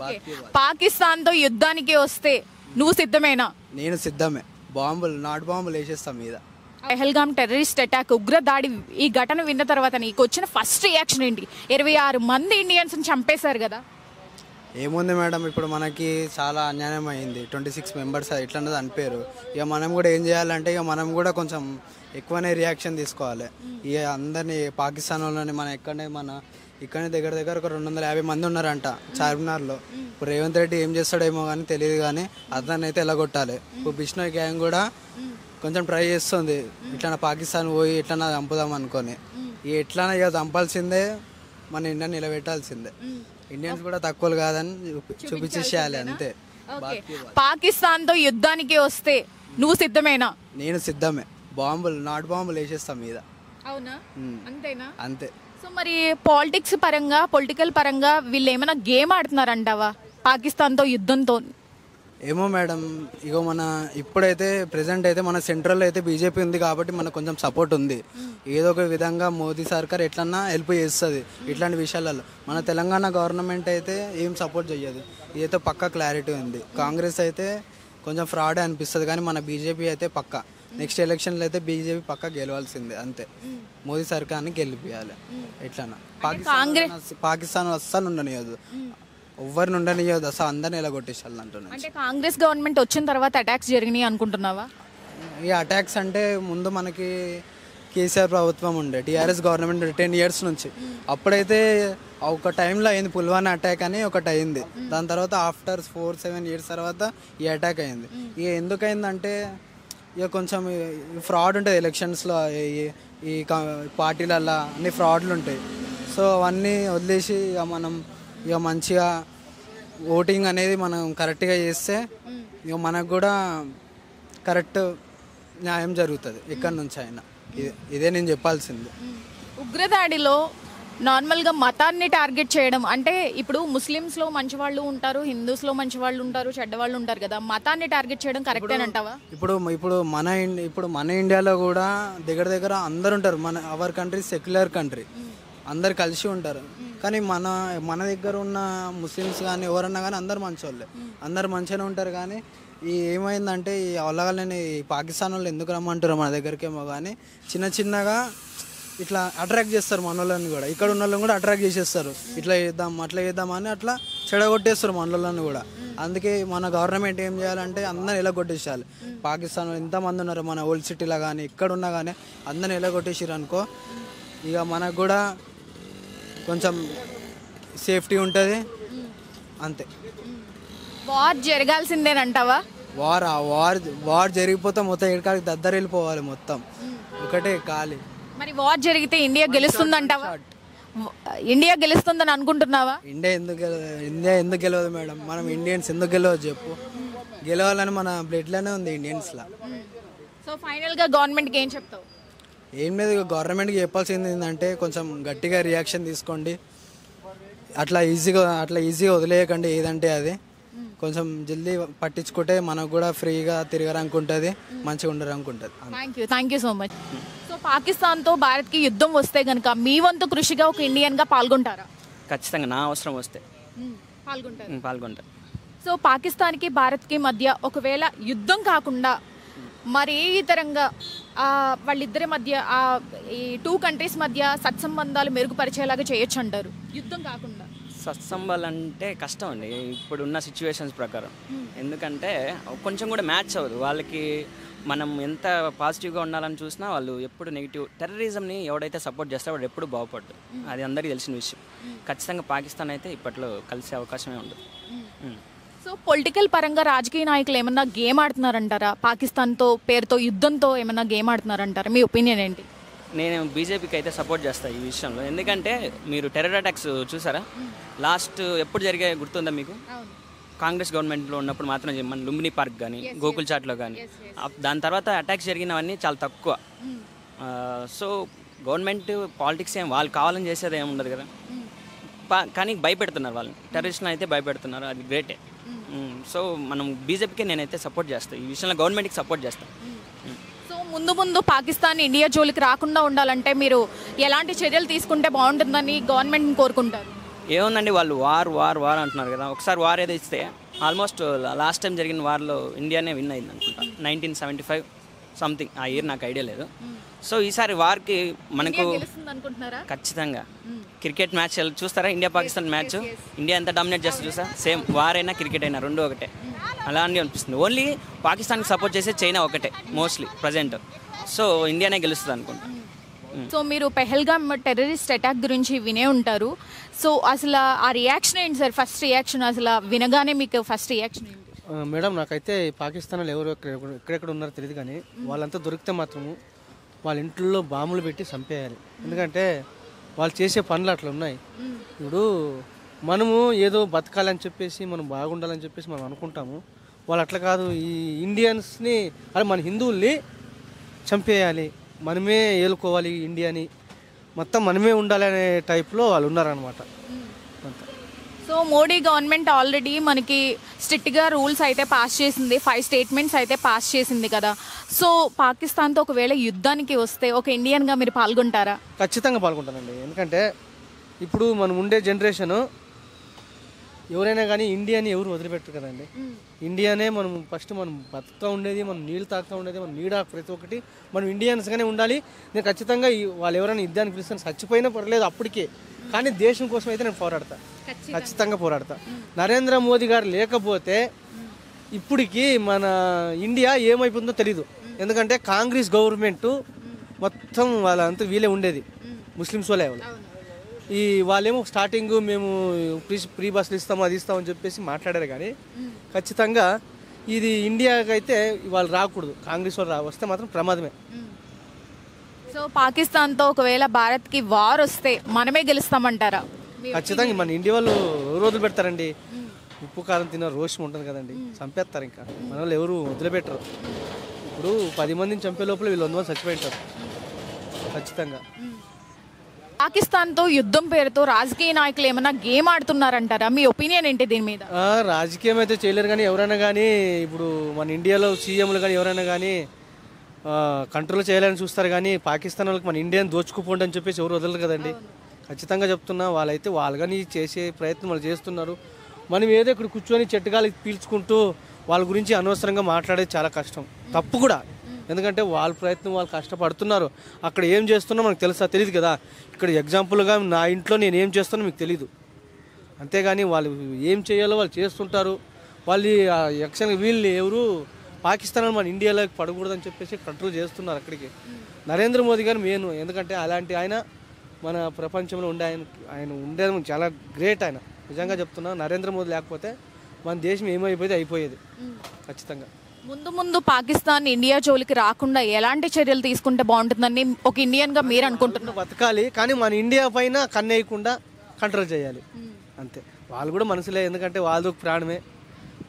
Okay, పాకిస్తాన్తో యుద్ధానికి వస్తే నువ్వు సిద్ధమేనా? నేను సిద్ధమే. బాంబులు నాటు బాంబులు వేసేస్తాం మీద. పెహల్గాం టెర్రరిస్ట్ అటాక్ ఉగ్ర దాడి ఈ ఘటన విన్న తర్వాత నీకు వచ్చిన ఫస్ట్ రియాక్షన్ ఏంటి? 26 మంది ఇండియన్స్ చంపేశారు కదా. ఏముంది మేడం, ఇప్పుడు మనకి చాలా అన్యాయం అయింది. 26 మెంబర్స్ ఇట్లన్నది అనిపారు. ఇక మనం కూడా ఏం చేయాలంటే ఇక మనం కూడా కొంచెం ఎక్కువనే రియాక్షన్ తీసుకోవాలి. ఇక అందరినీ పాకిస్తాన్ వాళ్ళని ఇక్కడనే దగ్గర దగ్గర ఒక 250 మంది ఉన్నారంట చార్మినార్లో. ఇప్పుడు రేవంత్ రెడ్డి ఏం చేస్తాడేమో కానీ తెలియదు, కానీ అతన్ని అయితే ఎలాగొట్టాలి. ఇప్పుడు బిష్ణోయ్ గ్యాంగ్ కూడా కొంచెం ట్రై చేస్తుంది ఇట్లా పాకిస్తాన్ పోయి ఎట్లా చంపుదాం అనుకొని. ఎట్లా ఇక చంపాల్సిందే, మన ఇండియా నిలబెట్టాల్సిందే. ఇండియన్స్ కూడా తక్కువ కాదని చూపించేసేయాలి అంతే. పాకిస్తాన్తో యుద్ధానికి వస్తే నువ్వు సిద్ధమేనా? నేను సిద్ధమే. నాటు బాంబులు వేసేస్తాం మీద. అవునా? అంతేనా? అంతే. సో మరి పొలిటికల్ పరంగా వీళ్ళు ఏమైనా గేమ్ ఆడుతున్నారంటావా పాకిస్తాన్తో యుద్ధంతో? ఏమో మేడం, ఇగో మన ఇప్పుడైతే ప్రెసెంట్ అయితే మన సెంట్రల్ అయితే బీజేపీ ఉంది కాబట్టి మనకు కొంచెం సపోర్ట్ ఉంది. ఏదో ఒక విధంగా మోదీ సర్కార్ ఎట్లన్నా హెల్ప్ చేస్తుంది ఇట్లాంటి విషయాలలో. మన తెలంగాణ గవర్నమెంట్ అయితే ఏం సపోర్ట్ చేయదు. ఇదైతే పక్కా క్లారిటీ ఉంది. కాంగ్రెస్ అయితే కొంచెం ఫ్రాడ్ అనిపిస్తుంది, కానీ మన బీజేపీ అయితే పక్కా నెక్స్ట్ ఎలక్షన్లో అయితే బీజేపీ పక్కా గెలవాల్సిందే అంతే. మోదీ సర్కార్ని గెలిపియాలి ఎట్లన్నా. పాకిస్తాన్ అస్సలు ఉండనియదు, ఎవరిని ఉండనియదు, అసలు అందరిని ఎలా కొట్టేసాలి అంటున్నాను. అంటే కాంగ్రెస్ గవర్నమెంట్ వచ్చిన తర్వాత అటాక్స్ జరిగినాయి అనుకుంటున్నావా? ఈ అటాక్స్ అంటే ముందు మనకి కేసీఆర్ ప్రభుత్వం ఉండే, టీఆర్ఎస్ గవర్నమెంట్ 10 years నుంచి. అప్పుడైతే ఒక టైంలో అయింది పుల్వానా అటాక్ అని ఒకటి అయింది. దాని తర్వాత ఆఫ్టర్ 4-7 years తర్వాత ఈ అటాక్ అయింది. ఇక ఎందుకయిందంటే ఇక కొంచెం ఫ్రాడ్ ఉంటుంది ఎలక్షన్స్లో, ఈ పార్టీలల్లో అన్ని ఫ్రాడ్లు ఉంటాయి. సో అవన్నీ వదిలేసి ఇక మంచిగా ఓటింగ్ అనేది మనం కరెక్ట్గా చేస్తే ఇక మనకు కూడా కరెక్ట్ న్యాయం జరుగుతుంది ఎక్కడి నుంచి అయినా. ఇదే నేను చెప్పాల్సింది. ఉగ్రదాడిలో నార్మల్గా మతాన్ని టార్గెట్ చేయడం అంటే, ఇప్పుడు ముస్లిమ్స్లో మంచి వాళ్ళు ఉంటారు, హిందూస్లో మంచి వాళ్ళు ఉంటారు, చెడ్డవాళ్ళు ఉంటారు కదా. మతాన్ని టార్గెట్ చేయడం కరెక్టేనంటావా? ఇప్పుడు మన ఇండియాలో కూడా దగ్గర దగ్గర అందరు ఉంటారు. అవర్ కంట్రీ సెక్యులర్ కంట్రీ, అందరు కలిసి ఉంటారు. కానీ మన దగ్గర ఉన్న ముస్లిమ్స్ కానీ ఎవరన్నా కానీ అందరు మంచోళ్ళే, అందరు మంచిగానే ఉంటారు. కానీ ఏమైందంటే ఈ అవలగాలని పాకిస్తాన్ వాళ్ళు ఎందుకు రమ్మంటారు మన దగ్గరికేమో కానీ చిన్నగా ఇట్లా అట్రాక్ట్ చేస్తారు మన వాళ్ళని కూడా. ఇక్కడ ఉన్న వాళ్ళని కూడా అట్రాక్ట్ చేసేస్తారు, ఇట్లా చేద్దాం అట్లా చేద్దాం అని అట్లా చెడగొట్టేస్తారు మన వాళ్ళని కూడా. అందుకే మన గవర్నమెంట్ ఏం చేయాలంటే అందరిని ఎలా కొట్టేసేయాలి. పాకిస్తాన్లో ఎంతమంది ఉన్నారు మన ఓల్డ్ సిటీలో కానీ ఇక్కడ ఉన్నా కానీ అందరిని ఎలా కొట్టేసారు అనుకో, ఇక మనకు కూడా కొంచెం సేఫ్టీ ఉంటుంది అంతే. వార్ జరగాల్సిందేనంటావా? వార్ జరిగిపోతే మొత్తం ఎక్కడికి దద్దరు వెళ్ళిపోవాలి మొత్తం, ఒకటే ఖాళీ. మరి వార్ జరిగితే ఇండియా గెలుస్తుందంటావా? ఇండియా గెలుస్తుందని అనుకుంటున్నావా? ఇండియా ఎందుకు గెలవదు మేడం? మనం ఇండియన్స్ ఎందుకు గెలవదు చెప్పు? గెలవాలని మన బ్లడ్లోనే ఉంది ఇండియన్స్లా. సో ఫైనల్గా గవర్నమెంట్కి ఏం చెప్తావు? ఏం లేదు, గవర్నమెంట్కి చెప్పాల్సింది ఏంటంటే కొంచెం గట్టిగా రియాక్షన్ తీసుకోండి. అట్లా ఈజీగా వదిలేయకండి. ఏదంటే అది కొంచెం జల్దీ పట్టించుకుంటే మనకు కూడా ఫ్రీగా తిరగడానికి ఉంటుంది, మంచిగా ఉండడానికి ఉంటుంది. Thank you so much. So పాకిస్తాన్తో భారత్కి యుద్ధం వస్తే కనుక మీ వంతు కృషిగా ఒక ఇండియన్గా పాల్గొంటారా? ఖచ్చితంగా, నా అవసరం వస్తే పాల్గొంటారు. సో పాకిస్తాన్కి భారత్కి మధ్య ఒకవేళ యుద్ధం కాకుండా మరి ఏ ఇతరంగా వాళ్ళిద్దరి మధ్య ఈ 2 countries మధ్య సత్సంబంధాలు మెరుగుపరిచేలాగా చేయొచ్చు అంటారు యుద్ధం కాకుండా? సత్సంబాలు అంటే కష్టం అండి ఇప్పుడున్న సిచ్యువేషన్స్ ప్రకారం. ఎందుకంటే కొంచెం కూడా మ్యాచ్ అవ్వదు వాళ్ళకి. మనం ఎంత పాజిటివ్గా ఉండాలని చూసినా వాళ్ళు ఎప్పుడు నెగిటివ్. టెర్రరిజంని ఎవడైతే సపోర్ట్ చేస్తారో వాడు ఎప్పుడు బాగుపడ్డు, అది అందరికీ తెలిసిన విషయం. ఖచ్చితంగా పాకిస్తాన్ అయితే ఇప్పట్లో కలిసే అవకాశమే ఉండదు. సో పొలిటికల్ పరంగా రాజకీయ నాయకులు ఏమన్నా గేమ్ ఆడుతున్నారంటారా? పాకిస్తాన్తో పేరుతో యుద్ధంతో ఏమన్నా గేమ్ ఆడుతున్నారంటారా? మీ ఒపీనియన్ ఏంటి? నేను బీజేపీకి అయితే సపోర్ట్ చేస్తాను ఈ విషయంలో. ఎందుకంటే మీరు టెర్రర్ అటాక్స్ చూసారా? లాస్ట్ ఎప్పుడు జరిగే గుర్తుందా మీకు? కాంగ్రెస్ గవర్నమెంట్లో ఉన్నప్పుడు మాత్రం మన లుంబిని పార్క్ కానీ గోకుల్ చాట్లో కానీ, దాని తర్వాత అటాక్స్ జరిగినవన్నీ చాలా తక్కువ. సో గవర్నమెంట్ పాలిటిక్స్ ఏం వాళ్ళు కావాలని చేసేది ఏమి ఉండదు కదా. కానీ భయపెడుతున్నారు వాళ్ళని, టెర్రరిస్ట్ని అయితే భయపెడుతున్నారు, అది గ్రేటే. సో మనం బీజేపీకి నేనైతే సపోర్ట్ చేస్తాను ఈ విషయంలో, గవర్నమెంట్కి సపోర్ట్ చేస్తాను. సో ముందు పాకిస్తాన్ ఇండియా జోలికి రాకుండా ఉండాలంటే మీరు ఎలాంటి చర్యలు తీసుకుంటే బాగుంటుందని గవర్నమెంట్ని కోరుకుంటారు? ఏముందండి, వాళ్ళు వార్ అంటున్నారు కదా. ఒకసారి వార్ ఏదో ఇస్తే ఆల్మోస్ట్ లాస్ట్ టైం జరిగిన వార్లో ఇండియానే విన్ అయింది అనుకుంటా, 1975 సంథింగ్, ఆ ఇయర్ నాకు ఐడియా లేదు. సో ఈసారి వార్కి మనకు ఖచ్చితంగా క్రికెట్ మ్యాచ్ చూస్తారా, ఇండియా పాకిస్తాన్ మ్యాచ్, ఇండియా ఎంత డామినేట్ చేస్తే చూసా, సేమ్ వార్ అయినా క్రికెట్ అయినా రెండు ఒకటే అలా అని అనిపిస్తుంది. ఓన్లీ పాకిస్తాన్కి సపోర్ట్ చేసే చైనా ఒకటే మోస్ట్లీ ప్రజెంట్. సో ఇండియానే గెలుస్తుంది అనుకుంటా. సో మీరు పెహల్గామ్ టెర్రరిస్ట్ అటాక్ గురించి వినే ఉంటారు. సో అసలు ఆ రియాక్షన్ ఏంటి సార్? ఫస్ట్ రియాక్షన్ అసలు వినగానే మీకు ఫస్ట్ రియాక్షన్ ఏంటి? మేడం, నాకైతే పాకిస్తాన్లో ఎవరు ఎక్కడెక్కడ ఉన్నారో తెలియదు, కానీ వాళ్ళంతా దొరికితే మాత్రము వాళ్ళ ఇంట్లో బాంబులు పెట్టి చంపేయాలి. ఎందుకంటే వాళ్ళు చేసే పనులు అట్లా ఉన్నాయి. ఇప్పుడు మనము ఏదో బతకాలని చెప్పేసి, మనం బాగుండాలని చెప్పేసి మనం అనుకుంటాము. వాళ్ళు అట్లా కాదు. ఈ ఇండియన్స్ని, అదే మన హిందువుల్ని చంపేయాలి, మనమే ఏలుకోవాలి ఇండియాని, మొత్తం మనమే ఉండాలి అనే టైప్లో వాళ్ళు ఉన్నారనమాట. సో మోడీ గవర్నమెంట్ ఆల్రెడీ మనకి స్ట్రిక్ట్గా రూల్స్ అయితే పాస్ చేసింది, 5 స్టేట్మెంట్స్ అయితే పాస్ చేసింది కదా. సో పాకిస్తాన్తో ఒకవేళ యుద్ధానికి వస్తే ఒక ఇండియన్గా మీరు పాల్గొంటారా? ఖచ్చితంగా పాల్గొంటానండి. ఎందుకంటే ఇప్పుడు మనం ఉండే జనరేషను ఎవరైనా కానీ ఇండియాని ఎవరు వదిలిపెట్టరు కదండి. ఇండియానే మనం ఫస్ట్ మనం బతుకుతూ ఉండేది, మనం నీళ్ళు తాగుతూ ఉండేది, మనం నీడ ప్రతి ఒక్కటి మనం ఇండియన్స్గానే ఉండాలి. నేను ఖచ్చితంగా వాళ్ళు ఎవరైనా యుద్ధానికి పిలుస్తాను, చచ్చిపోయినా పర్లేదు అప్పటికే, కానీ దేశం కోసం అయితే నేను పోరాడతా, ఖచ్చితంగా పోరాడతా. నరేంద్ర మోదీ గారు లేకపోతే ఇప్పటికి మన ఇండియా ఏమైపోతుందో తెలీదు. ఎందుకంటే కాంగ్రెస్ గవర్నమెంట్ మొత్తం వాళ్ళంతా వీళ్ళే ఉండేది, ముస్లిమ్స్ వాళ్ళే. ఈ వాళ్ళేమో స్టార్టింగ్ మేము ఫ్రీ బస్సులు ఇస్తాము, అది ఇస్తామని చెప్పేసి మాట్లాడారు, కానీ ఖచ్చితంగా ఇది ఇండియాకి అయితే వాళ్ళు రాకూడదు. కాంగ్రెస్ వాళ్ళు వస్తే మాత్రం ప్రమాదమే. సో పాకిస్తాన్తో ఒకవేళ భారత్కి వార్ వస్తే మనమే గెలుస్తామంటారా? ఖచ్చితంగా. మన ఇండియా వాళ్ళు రోజులు పెడతారండి, ఉప్పు కారం తిన్న రోషం ఉంటుంది కదండి, చంపేస్తారు. ఇంకా మన వాళ్ళు ఎవరు వదిలిపెట్టరు. ఇప్పుడు 10 మందిని చంపే లోపల వీళ్ళు 100 మంది చచ్చిపోయింటారు ఖచ్చితంగా. పాకిస్తాన్తో యుద్ధం పేరుతో రాజకీయ నాయకులు ఏమైనా గేమ్ ఆడుతున్నారంటారా? మీ ఒపీనియన్ ఏంటి దీని మీద? రాజకీయం అయితే చేయలేరు, కానీ ఎవరైనా కానీ ఇప్పుడు మన ఇండియాలో సీఎంలు కానీ ఎవరైనా కానీ కంట్రోల్ చేయాలని చూస్తారు, కానీ పాకిస్తాన్ వాళ్ళకి మన ఇండియాని దోచుకుపోండి అని చెప్పేసి ఎవరు వదలరు కదండి. ఖచ్చితంగా చెప్తున్నా, వాళ్ళైతే వాళ్ళు కానీ చేసే ప్రయత్నం వాళ్ళు చేస్తున్నారు. మనం ఏదో ఇక్కడ కూర్చొని చెట్టుగాలి పీల్చుకుంటూ వాళ్ళ గురించి అనవసరంగా మాట్లాడేది చాలా కష్టం, తప్పు కూడా. ఎందుకంటే వాళ్ళ ప్రయత్నం వాళ్ళు కష్టపడుతున్నారు. అక్కడ ఏం చేస్తున్నా మనకు తెలియదు కదా. ఇక్కడ ఎగ్జాంపుల్గా నా ఇంట్లో నేను ఏం చేస్తానో మీకు తెలీదు, అంతేగాని వాళ్ళు ఏం చేయాలో వాళ్ళు చేస్తుంటారు. వాళ్ళు యాక్చువల్గా వీళ్ళు ఎవరు పాకిస్తాన్ మన ఇండియాలోకి పడకూడదని చెప్పేసి కంట్రోల్ చేస్తున్నారు అక్కడికి. నరేంద్ర మోదీ గారు మెయిన్, ఎందుకంటే అలాంటి ఆయన మన ప్రపంచంలో ఆయన ఉండేది చాలా గ్రేట్. ఆయన నిజంగా చెప్తున్నా, నరేంద్ర మోదీ లేకపోతే మన దేశం ఏమైపోయేది అయిపోయేది ఖచ్చితంగా. ముందు పాకిస్తాన్ ఇండియా జోలికి రాకుండా ఎలాంటి చర్యలు తీసుకుంటే బాగుంటుందని ఒక ఇండియన్గా మీరు అనుకుంటున్నారు? బతకాలి, కానీ మన ఇండియా పైన కన్నేయకుండా కంట్రోల్ చేయాలి అంతే. వాళ్ళు కూడా మనసులే, ఎందుకంటే వాళ్ళది ఒక ప్రాణమే.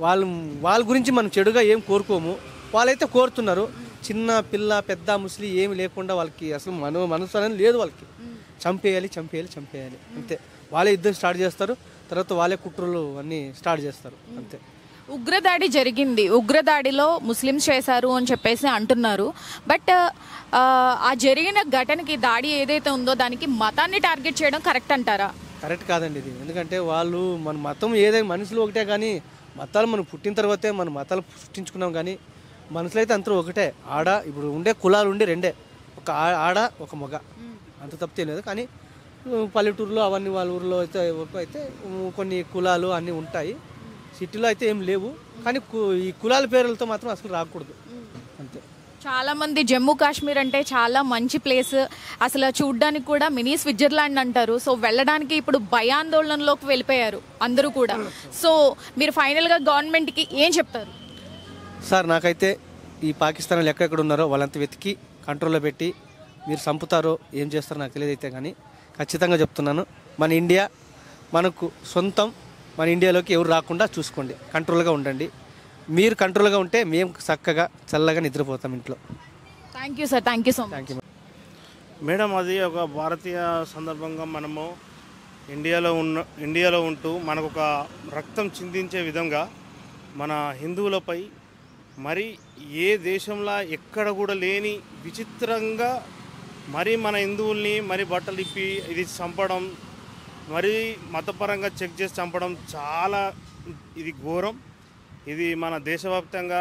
వాళ్ళ గురించి మనం చెడుగా ఏం కోరుకోము, వాళ్ళైతే కోరుతున్నారు. చిన్న పిల్ల పెద్ద ముస్లిం ఏమి లేకుండా వాళ్ళకి అసలు మనసు అనేది లేదు. వాళ్ళకి చంపేయాలి అంతే. వాళ్ళే యుద్ధం స్టార్ట్ చేస్తారు, తర్వాత వాళ్ళే కుట్రలు అన్నీ స్టార్ట్ చేస్తారు అంతే. ఉగ్రదాడి జరిగింది, ఉగ్రదాడిలో ముస్లిమ్స్ చేశారు అని చెప్పేసి అంటున్నారు. బట్ ఆ జరిగిన ఘటనకి, దాడి ఏదైతే ఉందో దానికి మతాన్ని టార్గెట్ చేయడం కరెక్ట్ అంటారా? కరెక్ట్ కాదండి ఇది. ఎందుకంటే వాళ్ళు మన మతం ఏదైనా మనుషులు ఒకటే, కానీ మతాలు మనం పుట్టిన తర్వాతే మన మతాలు సృష్టించుకున్నాం, కానీ మనుషులు అయితే అందరూ ఒకటే. ఇప్పుడు ఉండే కులాలు ఉండే రెండే, ఒక ఆడ ఒక మగ, అంత తప్పితే లేదు. కానీ పల్లెటూరులో అవన్నీ వాళ్ళ ఊర్లో అయితే కొన్ని కులాలు అన్నీ ఉంటాయి, సిటీలో అయితే ఏం లేవు. కానీ ఈ కులాల పేర్లతో మాత్రం అసలు రాకూడదు అంతే. చాలా మంది జమ్మూ కాశ్మీర్ అంటే చాలా మంచి ప్లేస్, అసలు చూడ్డానికి కూడా మినీ స్విట్జర్లాండ్ అంటారు. సో వెళ్ళడానికి ఇప్పుడు భయాందోళనలోకి వెళ్ళిపోయారు అందరూ కూడా. సో మీరు ఫైనల్గా గవర్నమెంట్కి ఏం చెప్తారు? సార్, నాకైతే ఈ పాకిస్తాన్లో ఎక్కడెక్కడ ఉన్నారో వాళ్ళంతా వెతికి కంట్రోల్లో పెట్టి మీరు చంపుతారో ఏం చేస్తారో నాకు తెలియదు అయితే, కానీ ఖచ్చితంగా చెప్తున్నాను, మన ఇండియా మనకు సొంతం. మన ఇండియాలోకి ఎవరు రాకుండా చూసుకోండి, కంట్రోల్గా ఉండండి. మీరు కంట్రోల్గా ఉంటే మేము చక్కగా చల్లగా నిద్రపోతాం ఇంట్లో. Thank you sir, thank you so much. Thank you madam. అది ఒక భారతీయ సందర్భంగా మనము ఇండియాలో ఉంటూ మనకు ఒక రక్తం చిందించే విధంగా మన హిందువులపై మరి ఏ దేశంలో ఎక్కడ కూడా లేని విచిత్రంగా మరి మన హిందువుల్ని మరి బట్టలు ఇప్పి ఇది చంపడం, మరి మతపరంగా చెక్ చేసి చంపడం చాలా ఇది ఘోరం. ఇది మన దేశవ్యాప్తంగా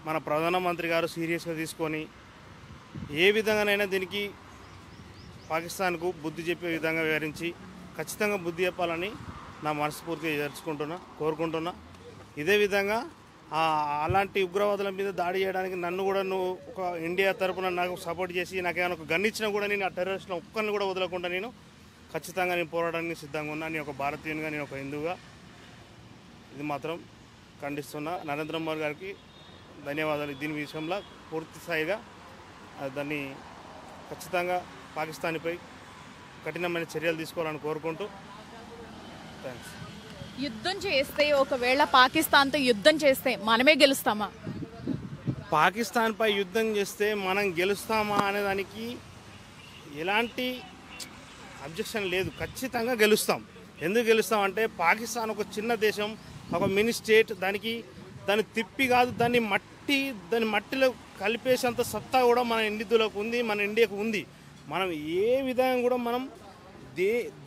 మన ప్రధానమంత్రి గారు సీరియస్గా తీసుకొని ఏ విధంగానైనా దీనికి పాకిస్తాన్కు బుద్ధి చెప్పే విధంగా వివరించి ఖచ్చితంగా బుద్ధి చెప్పాలని నా మనస్ఫూర్తిగా కోరుకుంటున్నా. ఇదే విధంగా అలాంటి ఉగ్రవాదుల మీద దాడి చేయడానికి నన్ను కూడా నువ్వు ఒక ఇండియా తరపున నాకు సపోర్ట్ చేసి నాకేమైనా ఒక గన్ ఇచ్చినా కూడా నేను ఆ టెర్రరిస్టులను ఒక్కరిని కూడా వదలకుండా నేను ఖచ్చితంగా నేను పోరాడడానికి సిద్ధంగా ఉన్నా. నేను ఒక భారతీయునిగా, నేను ఒక హిందువుగా ఇది మాత్రం ఖండిస్తున్నా. నరేంద్ర మోడీ గారికి ధన్యవాదాలు. దీని విషయంలో పూర్తి స్థాయిగా దాన్ని ఖచ్చితంగా పాకిస్తాన్పై కఠినమైన చర్యలు తీసుకోవాలని కోరుకుంటూ థ్యాంక్స్. యుద్ధం చేస్తే, ఒకవేళ పాకిస్తాన్తో యుద్ధం చేస్తే మనమే గెలుస్తామా? పాకిస్తాన్పై యుద్ధం చేస్తే మనం గెలుస్తామా అనే దానికి ఎలాంటి అబ్జెక్షన్ లేదు. ఖచ్చితంగా గెలుస్తాం. ఎందుకు గెలుస్తాం అంటే పాకిస్తాన్ ఒక చిన్న దేశం, ఒక మినీ స్టేట్. దాన్ని తిప్పి కాదు, దాని మట్టిలో కలిపేసేంత సత్తా కూడా మన హిందువులకు ఉంది, మన ఇండియాకు ఉంది. మనం ఏ విధంగా కూడా మనం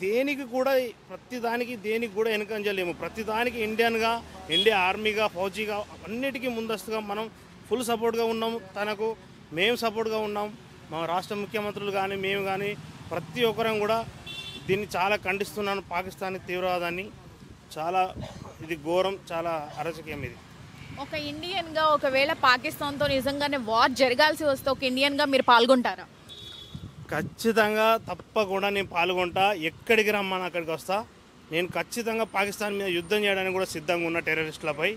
దేనికి కూడా దేనికి కూడా వెనకంజలేము. ప్రతిదానికి ఇండియా ఆర్మీగా, ఫౌజీగా అన్నిటికీ ముందస్తుగా మనం ఫుల్ సపోర్ట్గా ఉన్నాం. మేము సపోర్ట్గా ఉన్నాం. మా రాష్ట్ర ముఖ్యమంత్రులు కానీ మేము కానీ ప్రతి ఒక్కరం కూడా దీన్ని చాలా ఖండిస్తున్నాను. పాకిస్తాన్ తీవ్రవాదాన్ని చాలా ఇది ఘోరం, చాలా అరచకం ఇది. ఒక ఇండియన్గా ఒకవేళ పాకిస్తాన్తో నిజంగానే వార్ జరగాల్సి వస్తే ఒక ఇండియన్గా మీరు పాల్గొంటారా? ఖచ్చితంగా తప్పకుండా నేను పాల్గొంటా. ఎక్కడికి రమ్మని అక్కడికి వస్తా. నేను ఖచ్చితంగా పాకిస్తాన్ మీద యుద్ధం చేయడానికి కూడా సిద్ధంగా ఉన్న టెర్రరిస్టులపై.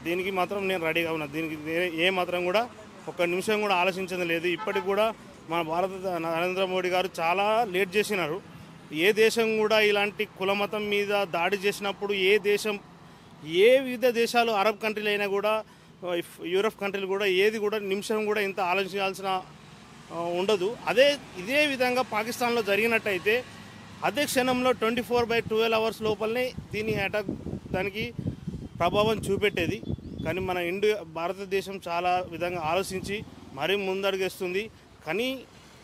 దీనికి మాత్రం నేను రెడీగా ఉన్నా. దీనికి ఏ మాత్రం కూడా ఒక్క నిమిషం కూడా ఆలోచించడం లేదు. ఇప్పటికి కూడా మన నరేంద్ర మోడీ గారు చాలా లేట్ చేసినారు. ఏ దేశం కూడా ఇలాంటి కులమతం మీద దాడి చేసినప్పుడు ఏ వివిధ దేశాలు, అరబ్ కంట్రీలు అయినా కూడా, యూరప్ కంట్రీలు కూడా ఏది కూడా నిమిషం కూడా ఇంత ఆలోచించాల్సిన ఉండదు. ఇదే విధంగా పాకిస్తాన్లో జరిగినట్టయితే అదే క్షణంలో 24/12 అవర్స్ లోపలనే దీని అటాక్ దానికి ప్రభావం చూపెట్టేది. కానీ మన భారతదేశం చాలా విధంగా ఆలోచించి మరీ ముందడుగేస్తుంది. కానీ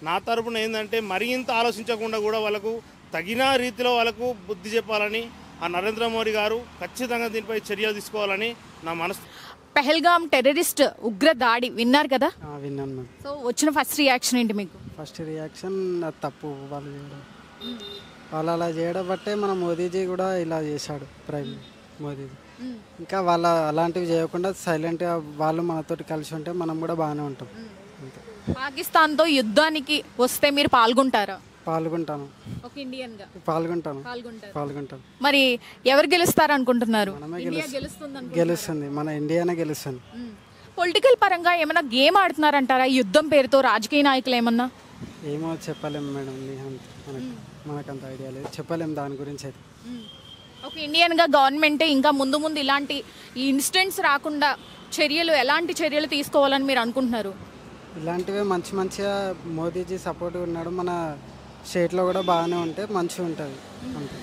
నా తరపున ఏంటంటే మరీ ఇంత ఆలోచించకుండా కూడా వాళ్ళకు తగిన రీతిలో వాళ్ళకు బుద్ధి చెప్పాలని ఆ నరేంద్ర మోడీ గారు ఖచ్చితంగా దీనిపై చర్యలు తీసుకోవాలని నా మనసు. పెహల్గాం టెర్రరిస్ట్ ఉగ్ర దాడి విన్నారు కదా? విన్నాను మ్యామ్. సో వచ్చిన ఫస్ట్ రియాక్షన్ ఏంటి మీకు? ఫస్ట్ రియాక్షన్ తప్పు వాళ్ళు చేయడం. వాళ్ళు అలా చేయడం బట్టే మన మోదీజీ కూడా ఇలా చేశాడు, ప్రైమ్ మోదీజీ. ఇంకా వాళ్ళ అలాంటివి చేయకుండా సైలెంట్గా వాళ్ళు మనతోటి కలిసి ఉంటే మనం కూడా బాగానే ఉంటాం. అంతే. పాకిస్తాన్తో యుద్ధానికి వస్తే మీరు పాల్గొంటారా? పాల్గొంటాను. ఒక ఇండియన్గా పాల్గొంటాను. మరి ఎవరు గెలుస్తారు అనుకుంటున్నారు? మనమే గెలుస్తుంది. మన ఇండియానే గెలుస్తుంది. పొలిటికల్ పరంగా ఏమైనా గేమ్ ఆడుతున్నారంటారా ఈ యుద్ధం పేరుతో రాజకీయ నాయకులు ఏమన్నా? ఏమో చెప్పలేము మేడం, మనకంత ఐడియా లేదు, చెప్పలేము దాని గురించి అయితే. ఒక ఇండియన్గా గవర్నమెంటే ఇంకా ముందు ఇలాంటి ఈ ఇన్సిడెంట్స్ రాకుండా ఎలాంటి చర్యలు తీసుకోవాలని మీరు అనుకుంటున్నారు? ఇలాంటివే మంచిగా మోదీజీ సపోర్ట్ ఉన్నాడు. మన స్టేట్లో కూడా బాగానే ఉంటే మంచిగా ఉంటుంది అంతే.